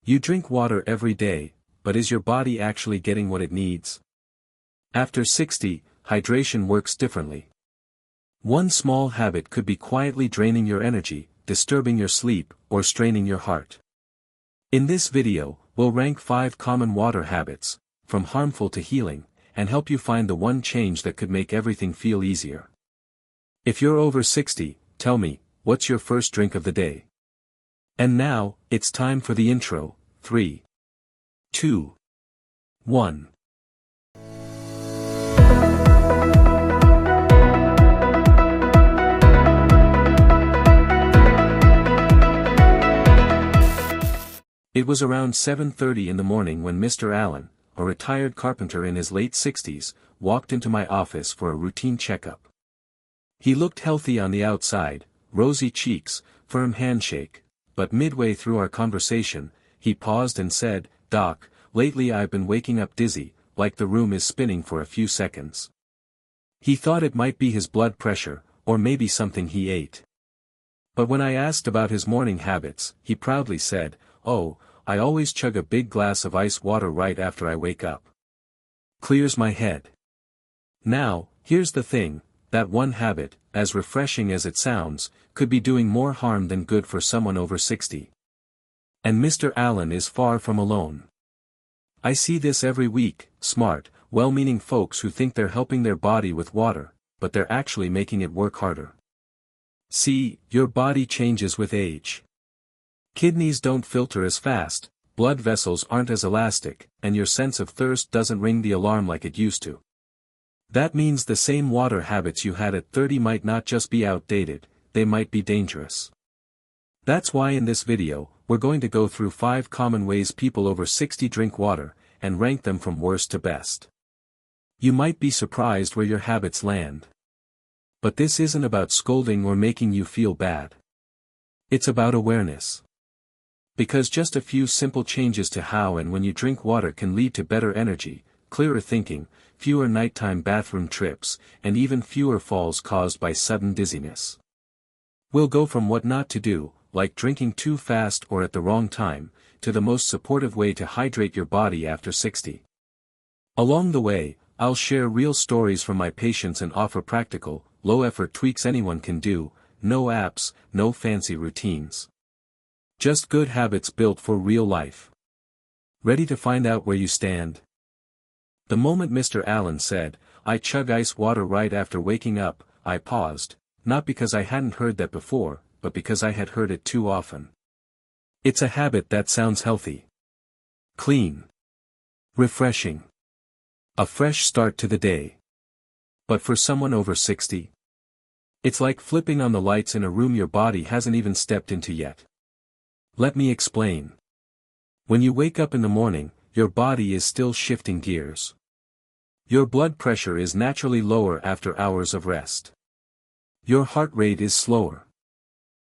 You drink water every day, but is your body actually getting what it needs? After 60, hydration works differently. One small habit could be quietly draining your energy, disturbing your sleep, or straining your heart. In this video, we'll rank 5 common water habits, from harmful to healing, and help you find the one change that could make everything feel easier. If you're over 60, tell me, what's your first drink of the day? And now, it's time for the intro. 3, 2, 1. It was around 7:30 in the morning when Mr. Allen, a retired carpenter in his late 60s, walked into my office for a routine checkup. He looked healthy on the outside, rosy cheeks, firm handshake, but midway through our conversation, he paused and said, "Doc, lately I've been waking up dizzy, like the room is spinning for a few seconds." He thought it might be his blood pressure, or maybe something he ate. But when I asked about his morning habits, he proudly said, "Oh, I always chug a big glass of ice water right after I wake up. Clears my head." Now, here's the thing, that one habit, as refreshing as it sounds, could be doing more harm than good for someone over 60. And Mr. Allen is far from alone. I see this every week, smart, well-meaning folks who think they're helping their body with water, but they're actually making it work harder. See, your body changes with age. Kidneys don't filter as fast, blood vessels aren't as elastic, and your sense of thirst doesn't ring the alarm like it used to. That means the same water habits you had at 30 might not just be outdated, they might be dangerous. That's why in this video, we're going to go through 5 common ways people over 60 drink water, and rank them from worst to best. You might be surprised where your habits land. But this isn't about scolding or making you feel bad. It's about awareness. Because just a few simple changes to how and when you drink water can lead to better energy, clearer thinking, fewer nighttime bathroom trips, and even fewer falls caused by sudden dizziness. We'll go from what not to do, like drinking too fast or at the wrong time, to the most supportive way to hydrate your body after 60. Along the way, I'll share real stories from my patients and offer practical, low-effort tweaks anyone can do, no apps, no fancy routines. Just good habits built for real life. Ready to find out where you stand? The moment Mr. Allen said, "I chug ice water right after waking up," I paused, not because I hadn't heard that before, but because I had heard it too often. It's a habit that sounds healthy. Clean. Refreshing. A fresh start to the day. But for someone over 60? It's like flipping on the lights in a room your body hasn't even stepped into yet. Let me explain. When you wake up in the morning, your body is still shifting gears. Your blood pressure is naturally lower after hours of rest. Your heart rate is slower.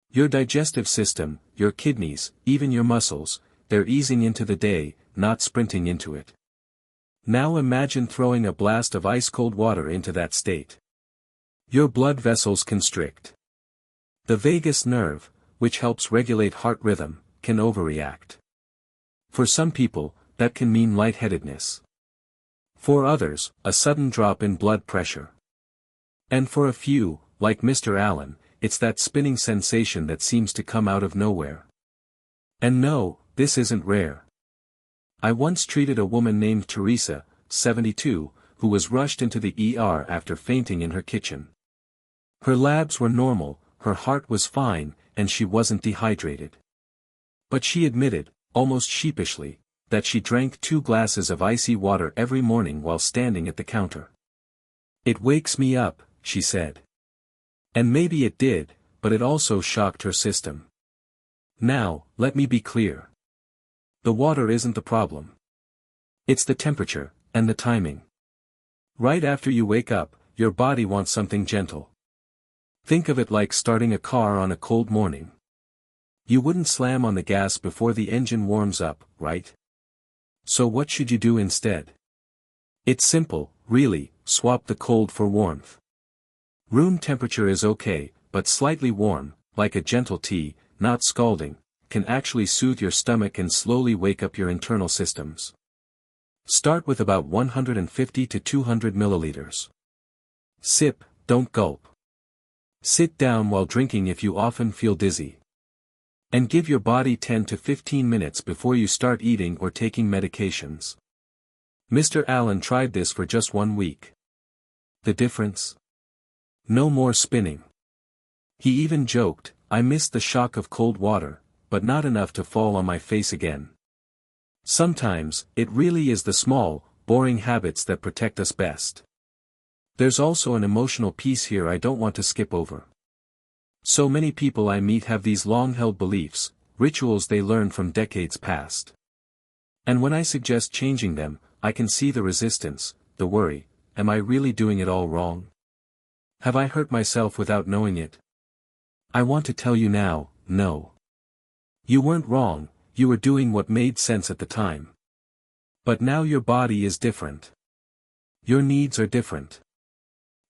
Your digestive system, your kidneys, even your muscles, they're easing into the day, not sprinting into it. Now imagine throwing a blast of ice-cold water into that state. Your blood vessels constrict. The vagus nerve, which helps regulate heart rhythm, can overreact. For some people, that can mean lightheadedness. For others, a sudden drop in blood pressure. And for a few, like Mr. Allen, it's that spinning sensation that seems to come out of nowhere. And no, this isn't rare. I once treated a woman named Teresa, 72, who was rushed into the ER after fainting in her kitchen. Her labs were normal, her heart was fine, and she wasn't dehydrated. But she admitted, almost sheepishly, that she drank 2 glasses of icy water every morning while standing at the counter. "It wakes me up," she said. And maybe it did, but it also shocked her system. Now, let me be clear. The water isn't the problem. It's the temperature, and the timing. Right after you wake up, your body wants something gentle. Think of it like starting a car on a cold morning. You wouldn't slam on the gas before the engine warms up, right? So what should you do instead? It's simple, really, swap the cold for warmth. Room temperature is okay, but slightly warm, like a gentle tea, not scalding, can actually soothe your stomach and slowly wake up your internal systems. Start with about 150 to 200 milliliters. Sip, don't gulp. Sit down while drinking if you often feel dizzy. And give your body 10 to 15 minutes before you start eating or taking medications. Mr. Allen tried this for just 1 week. The difference? No more spinning. He even joked, "I missed the shock of cold water, but not enough to fall on my face again." Sometimes, it really is the small, boring habits that protect us best. There's also an emotional piece here I don't want to skip over. So many people I meet have these long-held beliefs, rituals they learned from decades past. And when I suggest changing them, I can see the resistance, the worry. Am I really doing it all wrong? Have I hurt myself without knowing it? I want to tell you now, no. You weren't wrong, you were doing what made sense at the time. But now your body is different. Your needs are different.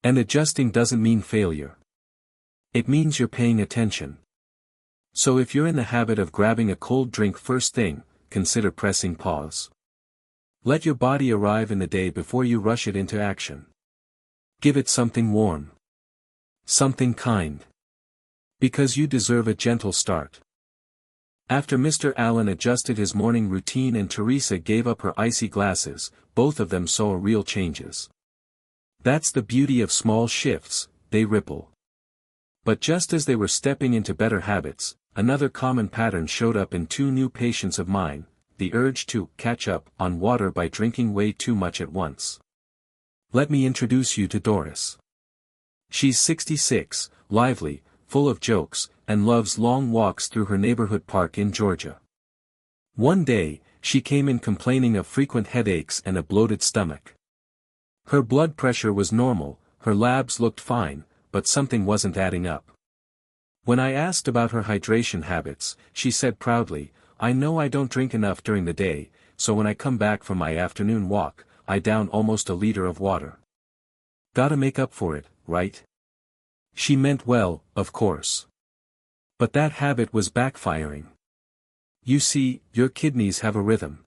And adjusting doesn't mean failure. It means you're paying attention. So if you're in the habit of grabbing a cold drink first thing, consider pressing pause. Let your body arrive in the day before you rush it into action. Give it something warm. Something kind. Because you deserve a gentle start. After Mr. Allen adjusted his morning routine and Teresa gave up her icy glasses, both of them saw real changes. That's the beauty of small shifts, they ripple. But just as they were stepping into better habits, another common pattern showed up in 2 new patients of mine. The urge to catch up on water by drinking way too much at once. Let me introduce you to Doris. She's 66, lively, full of jokes, and loves long walks through her neighborhood park in Georgia. One day, she came in complaining of frequent headaches and a bloated stomach. Her blood pressure was normal, her labs looked fine, but something wasn't adding up. When I asked about her hydration habits, she said proudly, "I know I don't drink enough during the day, so when I come back from my afternoon walk, I down almost a liter of water. Gotta make up for it, right?" She meant well, of course. But that habit was backfiring. You see, your kidneys have a rhythm.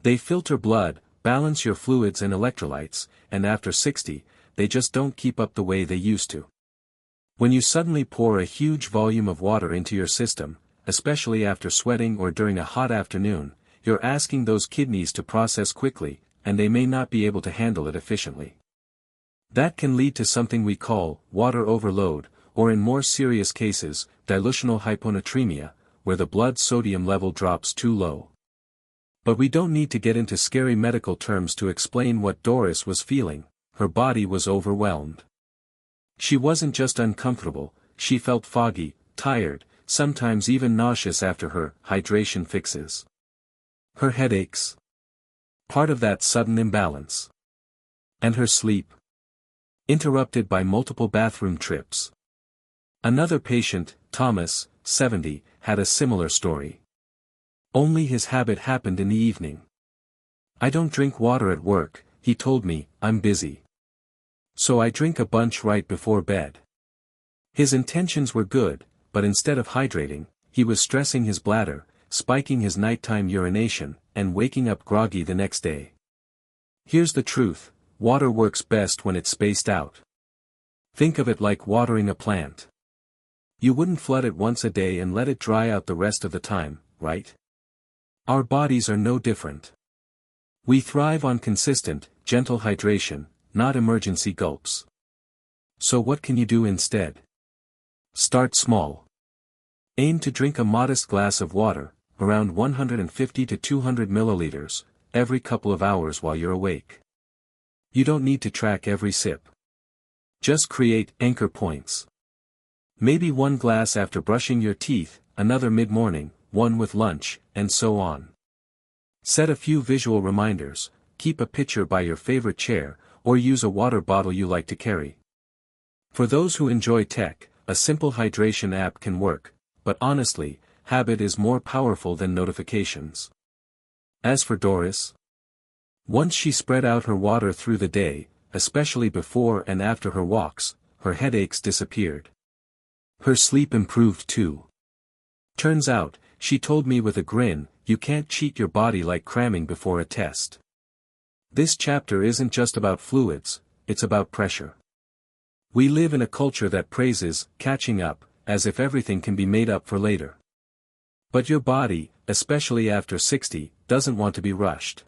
They filter blood, balance your fluids and electrolytes, and after 60, they just don't keep up the way they used to. When you suddenly pour a huge volume of water into your system, especially after sweating or during a hot afternoon, you're asking those kidneys to process quickly, and they may not be able to handle it efficiently. That can lead to something we call water overload, or in more serious cases, dilutional hyponatremia, where the blood sodium level drops too low. But we don't need to get into scary medical terms to explain what Doris was feeling. Her body was overwhelmed. She wasn't just uncomfortable, she felt foggy, tired, sometimes even nauseous after her hydration fixes. Her headaches. Part of that sudden imbalance. And her sleep. Interrupted by multiple bathroom trips. Another patient, Thomas, 70, had a similar story. Only his habit happened in the evening. "I don't drink water at work," he told me, "I'm busy. So I drink a bunch right before bed." His intentions were good, but instead of hydrating, he was stressing his bladder, spiking his nighttime urination, and waking up groggy the next day. Here's the truth, water works best when it's spaced out. Think of it like watering a plant. You wouldn't flood it once a day and let it dry out the rest of the time, right? Our bodies are no different. We thrive on consistent, gentle hydration, not emergency gulps. So what can you do instead? Start small. Aim to drink a modest glass of water, around 150 to 200 milliliters, every couple of hours while you're awake. You don't need to track every sip. Just create anchor points. Maybe 1 glass after brushing your teeth, another mid-morning, 1 with lunch, and so on. Set a few visual reminders, keep a pitcher by your favorite chair, or use a water bottle you like to carry. For those who enjoy tech, a simple hydration app can work, but honestly, habit is more powerful than notifications. As for Doris, once she spread out her water through the day, especially before and after her walks, her headaches disappeared. Her sleep improved too. Turns out, She told me with a grin, "You can't cheat your body like cramming before a test." This chapter isn't just about fluids, it's about pressure. We live in a culture that praises catching up, as if everything can be made up for later. But your body, especially after 60, doesn't want to be rushed.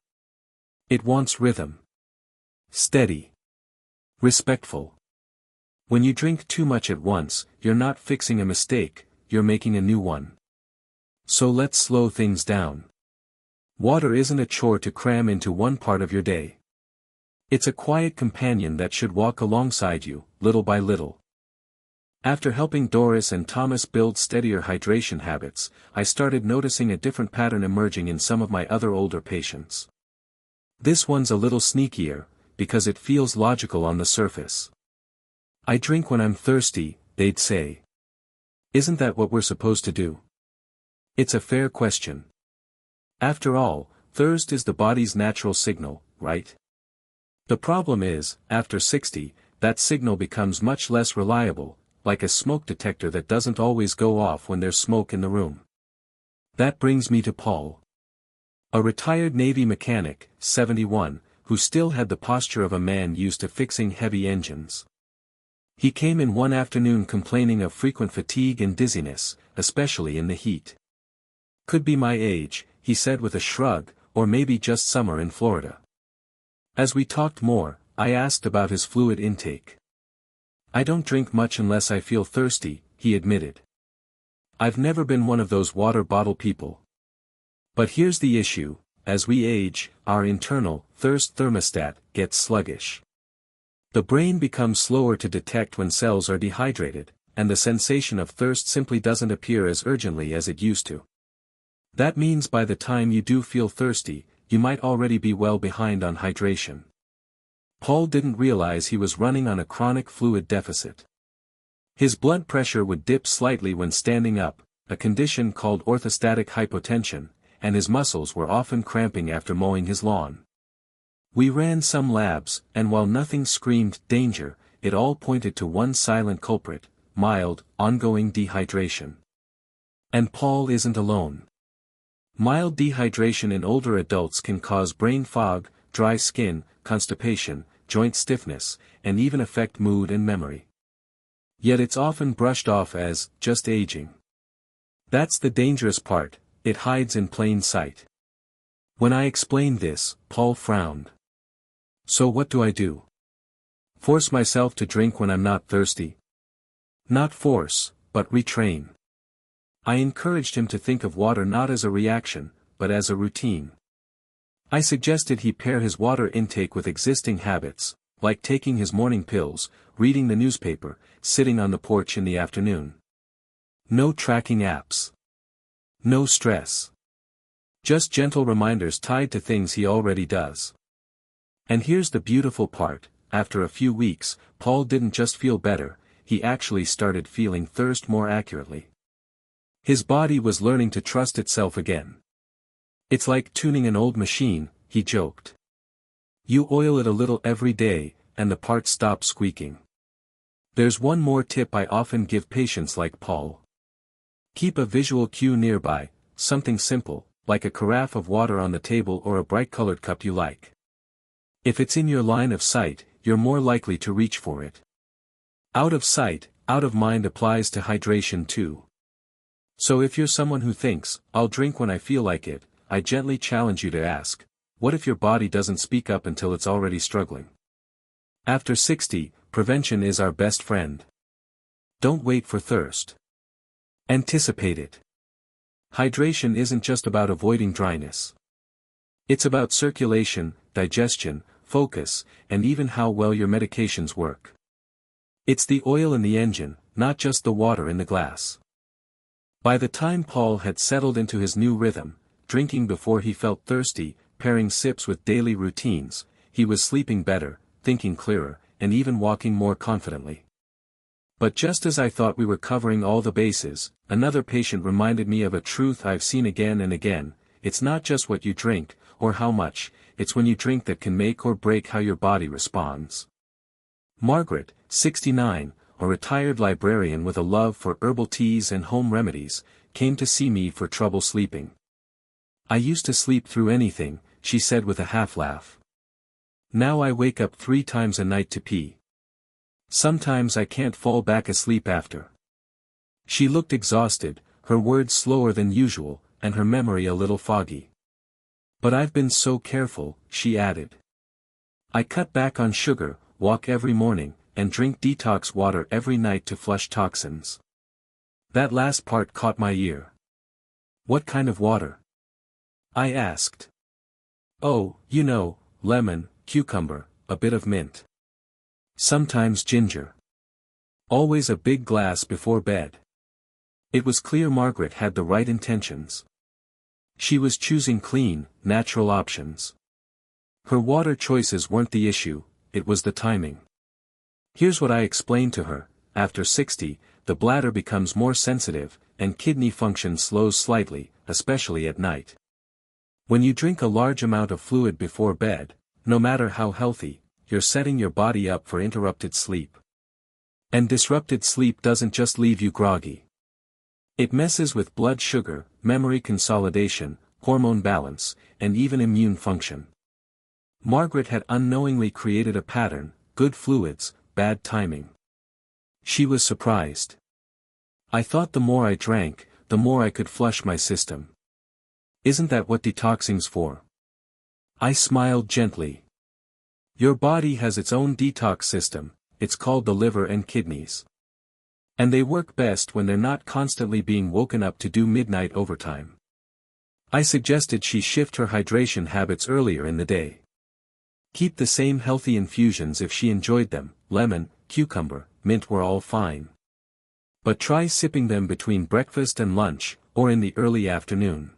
It wants rhythm. Steady. Respectful. When you drink too much at once, you're not fixing a mistake, you're making a new one. So let's slow things down. Water isn't a chore to cram into one part of your day. It's a quiet companion that should walk alongside you, little by little. After helping Doris and Thomas build steadier hydration habits, I started noticing a different pattern emerging in some of my other older patients. This one's a little sneakier, because it feels logical on the surface. "I drink when I'm thirsty," they'd say. Isn't that what we're supposed to do? It's a fair question. After all, thirst is the body's natural signal, right? The problem is, after 60, that signal becomes much less reliable, like a smoke detector that doesn't always go off when there's smoke in the room. That brings me to Paul. A retired Navy mechanic, 71, who still had the posture of a man used to fixing heavy engines. He came in one afternoon complaining of frequent fatigue and dizziness, especially in the heat. "Could be my age," he said with a shrug, "or maybe just summer in Florida." As we talked more, I asked about his fluid intake. "I don't drink much unless I feel thirsty," he admitted. "I've never been one of those water bottle people." But here's the issue: as we age, our internal thirst thermostat gets sluggish. The brain becomes slower to detect when cells are dehydrated, and the sensation of thirst simply doesn't appear as urgently as it used to. That means by the time you do feel thirsty, you might already be well behind on hydration. Paul didn't realize he was running on a chronic fluid deficit. His blood pressure would dip slightly when standing up, a condition called orthostatic hypotension, and his muscles were often cramping after mowing his lawn. We ran some labs, and while nothing screamed danger, it all pointed to one silent culprit: mild, ongoing dehydration. And Paul isn't alone. Mild dehydration in older adults can cause brain fog, dry skin, constipation, joint stiffness, and even affect mood and memory. Yet it's often brushed off as just aging. That's the dangerous part, it hides in plain sight. When I explained this, Paul frowned. "So what do I do? Force myself to drink when I'm not thirsty?" "Not force, but retrain." I encouraged him to think of water not as a reaction, but as a routine. I suggested he pair his water intake with existing habits, like taking his morning pills, reading the newspaper, sitting on the porch in the afternoon. No tracking apps. No stress. Just gentle reminders tied to things he already does. And here's the beautiful part: after a few weeks, Paul didn't just feel better, he actually started feeling thirst more accurately. His body was learning to trust itself again. "It's like tuning an old machine," he joked. "You oil it a little every day, and the parts stop squeaking." There's one more tip I often give patients like Paul. Keep a visual cue nearby, something simple, like a carafe of water on the table or a bright-colored cup you like. If it's in your line of sight, you're more likely to reach for it. Out of sight, out of mind applies to hydration too. So if you're someone who thinks, "I'll drink when I feel like it," I gently challenge you to ask, what if your body doesn't speak up until it's already struggling? After 60, prevention is our best friend. Don't wait for thirst. Anticipate it. Hydration isn't just about avoiding dryness. It's about circulation, digestion, focus, and even how well your medications work. It's the oil in the engine, not just the water in the glass. By the time Paul had settled into his new rhythm, drinking before he felt thirsty, pairing sips with daily routines, he was sleeping better, thinking clearer, and even walking more confidently. But just as I thought we were covering all the bases, another patient reminded me of a truth I've seen again and again: it's not just what you drink, or how much, it's when you drink that can make or break how your body responds. Margaret, 69, a retired librarian with a love for herbal teas and home remedies, came to see me for trouble sleeping. I used to sleep through anything, she said with a half-laugh. Now I wake up 3 times a night to pee. Sometimes I can't fall back asleep after. She looked exhausted, her words slower than usual, and her memory a little foggy. But I've been so careful, she added. I cut back on sugar, walk every morning, and drink detox water every night to flush toxins. That last part caught my ear. What kind of water? I asked. Oh, you know, lemon, cucumber, a bit of mint. Sometimes ginger. Always a big glass before bed. It was clear Margaret had the right intentions. She was choosing clean, natural options. Her water choices weren't the issue, it was the timing. Here's what I explained to her: after 60, the bladder becomes more sensitive, and kidney function slows slightly, especially at night. When you drink a large amount of fluid before bed, no matter how healthy, you're setting your body up for interrupted sleep. And disrupted sleep doesn't just leave you groggy. It messes with blood sugar, memory consolidation, hormone balance, and even immune function. Margaret had unknowingly created a pattern: good fluids, bad timing. She was surprised. I thought the more I drank, the more I could flush my system. Isn't that what detoxing's for? I smiled gently. Your body has its own detox system, it's called the liver and kidneys. And they work best when they're not constantly being woken up to do midnight overtime. I suggested she shift her hydration habits earlier in the day. Keep the same healthy infusions if she enjoyed them: lemon, cucumber, mint were all fine. But try sipping them between breakfast and lunch, or in the early afternoon.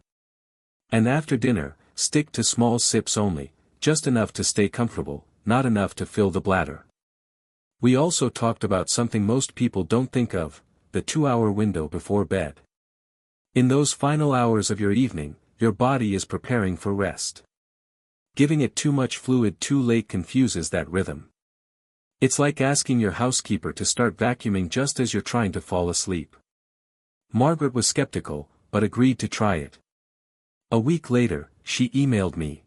And after dinner, stick to small sips only, just enough to stay comfortable, not enough to fill the bladder. We also talked about something most people don't think of: the 2-hour window before bed. In those final hours of your evening, your body is preparing for rest. Giving it too much fluid too late confuses that rhythm. It's like asking your housekeeper to start vacuuming just as you're trying to fall asleep. Margaret was skeptical, but agreed to try it. A week later, she emailed me.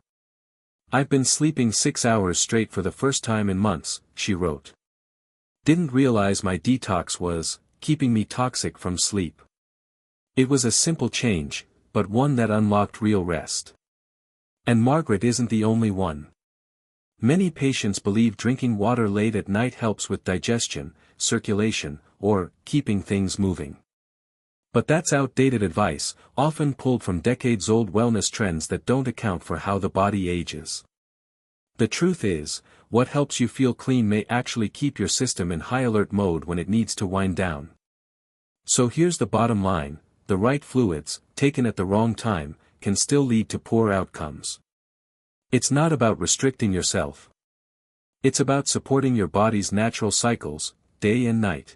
I've been sleeping 6 hours straight for the first time in months, she wrote. Didn't realize my detox was keeping me toxic from sleep. It was a simple change, but one that unlocked real rest. And Margaret isn't the only one. Many patients believe drinking water late at night helps with digestion, circulation, or keeping things moving. But that's outdated advice, often pulled from decades-old wellness trends that don't account for how the body ages. The truth is, what helps you feel clean may actually keep your system in high alert mode when it needs to wind down. So here's the bottom line: the right fluids, taken at the wrong time, can still lead to poor outcomes. It's not about restricting yourself. It's about supporting your body's natural cycles, day and night.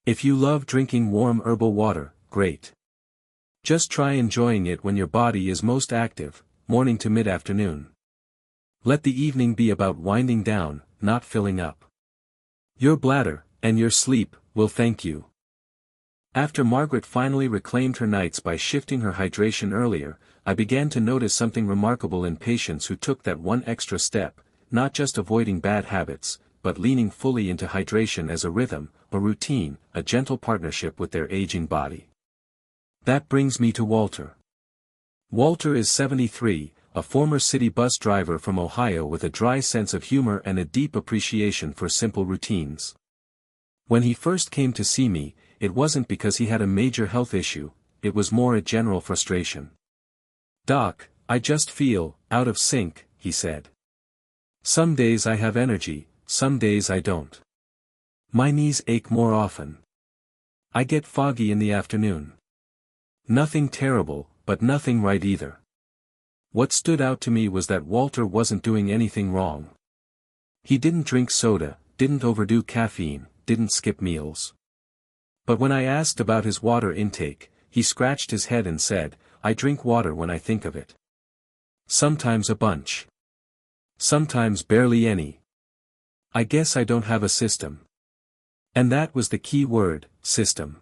If you love drinking warm herbal water, great. Just try enjoying it when your body is most active, morning to mid-afternoon. Let the evening be about winding down, not filling up. Your bladder, and your sleep, will thank you. After Margaret finally reclaimed her nights by shifting her hydration earlier, I began to notice something remarkable in patients who took that one extra step, not just avoiding bad habits, but leaning fully into hydration as a rhythm, a routine, a gentle partnership with their aging body. That brings me to Walter. Walter is 73, a former city bus driver from Ohio with a dry sense of humor and a deep appreciation for simple routines. When he first came to see me, it wasn't because he had a major health issue, it was more a general frustration. "Doc, I just feel out of sync," he said. "Some days I have energy, some days I don't. My knees ache more often. I get foggy in the afternoon. Nothing terrible, but nothing right either." What stood out to me was that Walter wasn't doing anything wrong. He didn't drink soda, didn't overdo caffeine, didn't skip meals. But when I asked about his water intake, he scratched his head and said, "I drink water when I think of it. Sometimes a bunch. Sometimes barely any. I guess I don't have a system." And that was the key word: system.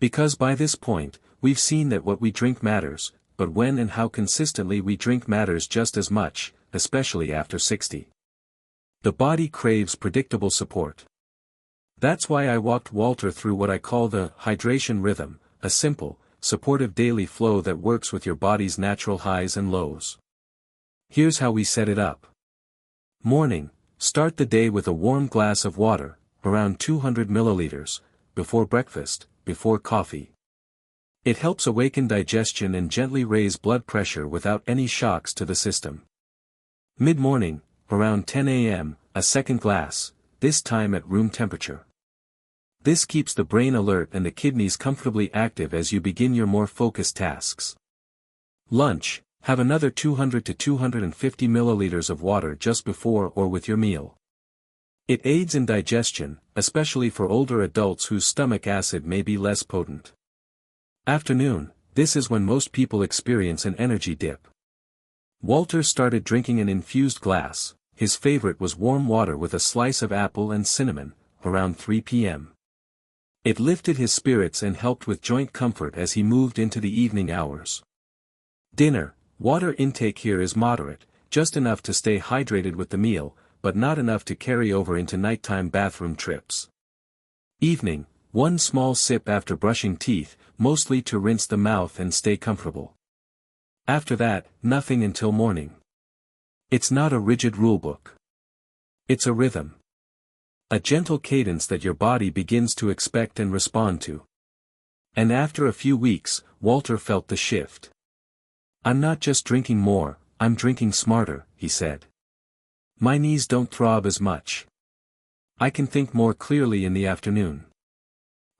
Because by this point, we've seen that what we drink matters, but when and how consistently we drink matters just as much, especially after 60. The body craves predictable support. That's why I walked Walter through what I call the hydration rhythm, a simple, supportive daily flow that works with your body's natural highs and lows. Here's how we set it up. Morning, start the day with a warm glass of water, around 200 milliliters, before breakfast, before coffee. It helps awaken digestion and gently raise blood pressure without any shocks to the system. Mid-morning, around 10 a.m., a second glass, this time at room temperature. This keeps the brain alert and the kidneys comfortably active as you begin your more focused tasks. Lunch, have another 200 to 250 milliliters of water just before or with your meal. It aids in digestion, especially for older adults whose stomach acid may be less potent. Afternoon, this is when most people experience an energy dip. Walter started drinking an infused glass. His favorite was warm water with a slice of apple and cinnamon, around 3 p.m. It lifted his spirits and helped with joint comfort as he moved into the evening hours. Dinner, water intake here is moderate, just enough to stay hydrated with the meal, but not enough to carry over into nighttime bathroom trips. Evening, one small sip after brushing teeth, mostly to rinse the mouth and stay comfortable. After that, nothing until morning. It's not a rigid rulebook. It's a rhythm. A gentle cadence that your body begins to expect and respond to. And after a few weeks, Walter felt the shift. I'm not just drinking more, I'm drinking smarter, he said. My knees don't throb as much. I can think more clearly in the afternoon.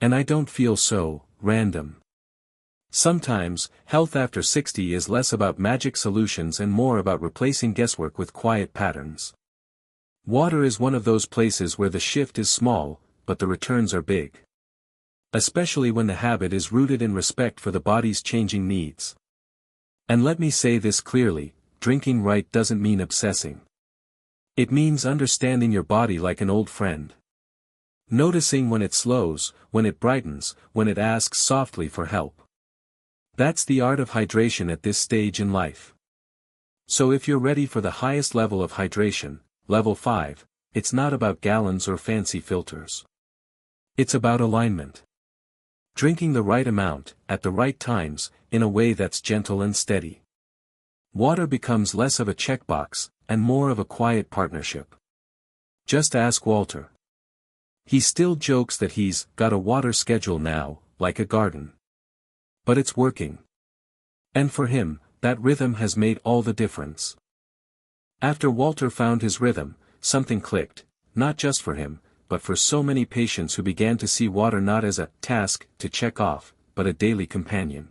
And I don't feel so random. Sometimes, health after 60 is less about magic solutions and more about replacing guesswork with quiet patterns. Water is one of those places where the shift is small, but the returns are big. Especially when the habit is rooted in respect for the body's changing needs. And let me say this clearly, drinking right doesn't mean obsessing. It means understanding your body like an old friend. Noticing when it slows, when it brightens, when it asks softly for help. That's the art of hydration at this stage in life. So if you're ready for the highest level of hydration, level 5, it's not about gallons or fancy filters. It's about alignment. Drinking the right amount, at the right times, in a way that's gentle and steady. Water becomes less of a checkbox, and more of a quiet partnership. Just ask Walter. He still jokes that he's got a water schedule now, like a garden. But it's working. And for him, that rhythm has made all the difference. After Walter found his rhythm, something clicked, not just for him, but for so many patients who began to see water not as a task to check off, but a daily companion.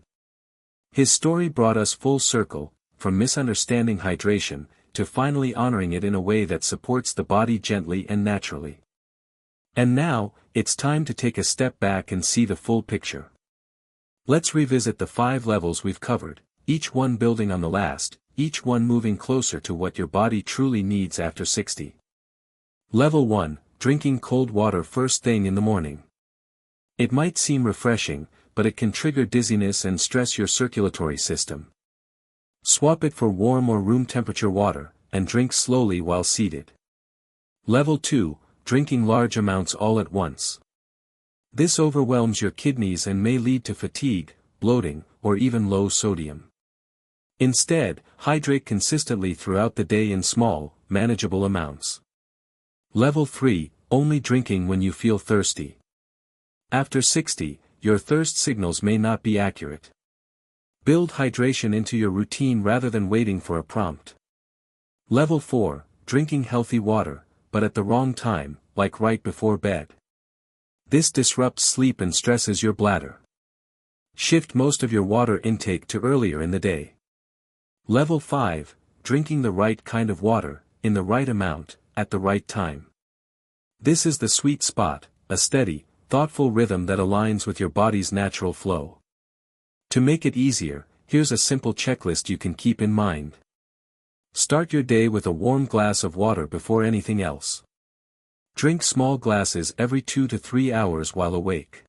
His story brought us full circle, from misunderstanding hydration, to finally honoring it in a way that supports the body gently and naturally. And now, it's time to take a step back and see the full picture. Let's revisit the 5 levels we've covered, each one building on the last, each one moving closer to what your body truly needs after 60. Level 1, drinking cold water first thing in the morning. It might seem refreshing, but it can trigger dizziness and stress your circulatory system. Swap it for warm or room temperature water, and drink slowly while seated. Level 2, drinking large amounts all at once. This overwhelms your kidneys and may lead to fatigue, bloating, or even low sodium. Instead, hydrate consistently throughout the day in small, manageable amounts. Level 3, only drinking when you feel thirsty. After 60, your thirst signals may not be accurate. Build hydration into your routine rather than waiting for a prompt. Level 4, drinking healthy water, but at the wrong time, like right before bed. This disrupts sleep and stresses your bladder. Shift most of your water intake to earlier in the day. Level 5, drinking the right kind of water, in the right amount, at the right time. This is the sweet spot, a steady, thoughtful rhythm that aligns with your body's natural flow. To make it easier, here's a simple checklist you can keep in mind. Start your day with a warm glass of water before anything else. Drink small glasses every 2 to 3 hours while awake.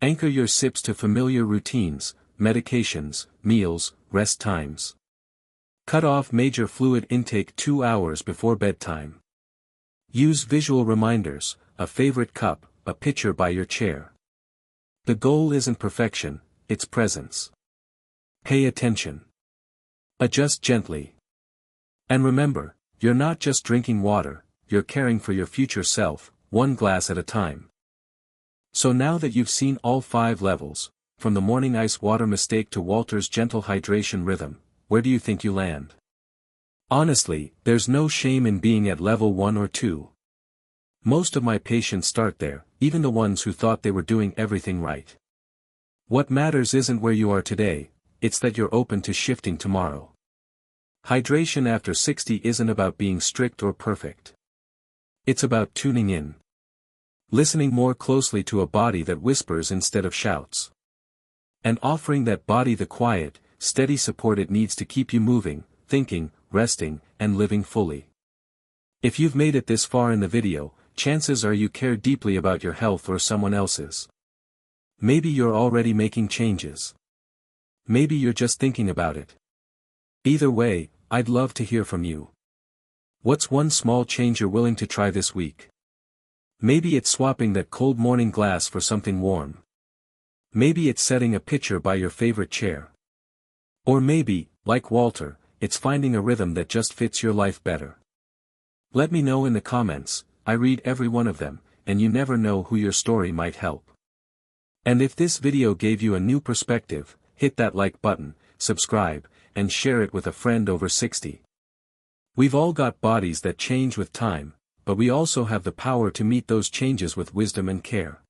Anchor your sips to familiar routines, medications, meals, rest times. Cut off major fluid intake 2 hours before bedtime. Use visual reminders, a favorite cup, a picture by your chair. The goal isn't perfection, it's presence. Pay attention. Adjust gently. And remember, you're not just drinking water, you're caring for your future self, one glass at a time. So now that you've seen all 5 levels, from the morning ice water mistake to Walter's gentle hydration rhythm, where do you think you land? Honestly, there's no shame in being at level 1 or 2. Most of my patients start there, even the ones who thought they were doing everything right. What matters isn't where you are today, it's that you're open to shifting tomorrow. Hydration after 60 isn't about being strict or perfect. It's about tuning in. Listening more closely to a body that whispers instead of shouts. And offering that body the quiet, steady support it needs to keep you moving, thinking, resting, and living fully. If you've made it this far in the video, chances are you care deeply about your health or someone else's. Maybe you're already making changes. Maybe you're just thinking about it. Either way, I'd love to hear from you. What's one small change you're willing to try this week? Maybe it's swapping that cold morning glass for something warm. Maybe it's setting a picture by your favorite chair. Or maybe, like Walter, it's finding a rhythm that just fits your life better. Let me know in the comments, I read every one of them, and you never know who your story might help. And if this video gave you a new perspective, hit that like button, subscribe, and share it with a friend over 60. We've all got bodies that change with time, but we also have the power to meet those changes with wisdom and care.